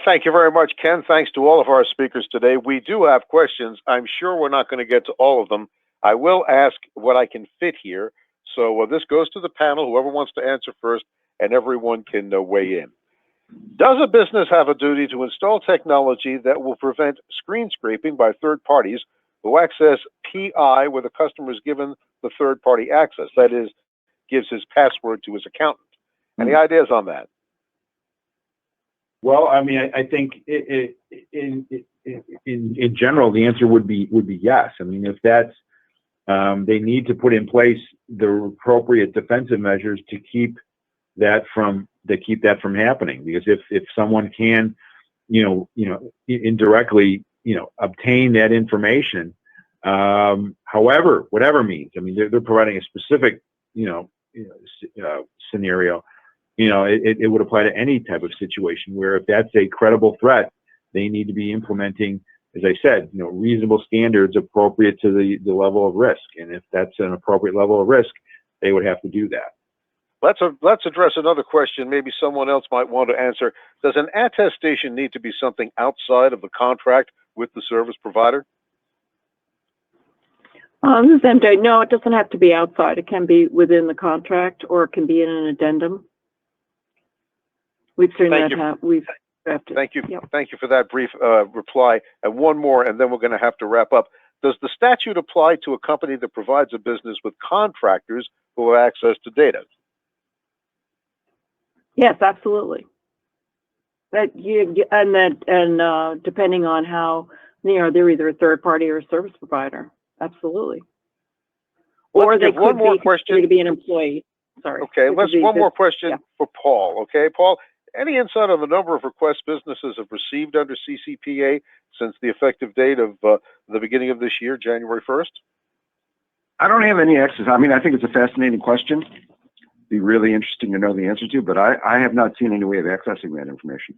Thank you very much, Ken. Thanks to all of our speakers today. We do have questions. I'm sure we're not going to get to all of them. I will ask what I can fit here. So this goes to the panel, whoever wants to answer first, and everyone can weigh in. Does a business have a duty to install technology that will prevent screen scraping by third parties who access PI where the customer is given the third party access? That is, gives his password to his accountant. Any ideas on that? Well, I mean, I think in general, the answer would be yes. I mean, if that's they need to put in place the appropriate defensive measures to keep that from happening. Because if someone can, indirectly, obtain that information, whatever means. I mean, they're providing a specific, scenario. It would apply to any type of situation where if that's a credible threat, they need to be implementing, as I said, reasonable standards appropriate to the level of risk. And if that's an appropriate level of risk, they would have to do that. Let's address another question maybe someone else might want to answer. Does an attestation need to be something outside of the contract with the service provider? This is MJ. No, it doesn't have to be outside. It can be within the contract, or it can be in an addendum. We've seen that happen. We've drafted. Thank you. Yep. Thank you for that brief reply. And one more, and then we're going to have to wrap up. Does the statute apply to a company that provides a business with contractors who have access to data? Yes, absolutely. Depending on how, they're either a third party or a service provider. Absolutely. Or they could be an employee. Sorry. Okay, one more question for Paul. Okay, Paul, any insight on the number of requests businesses have received under CCPA since the effective date of the beginning of this year, January 1st? I don't have any access. I mean, I think it's a fascinating question. Be really interesting to know the answer to, but I have not seen any way of accessing that information.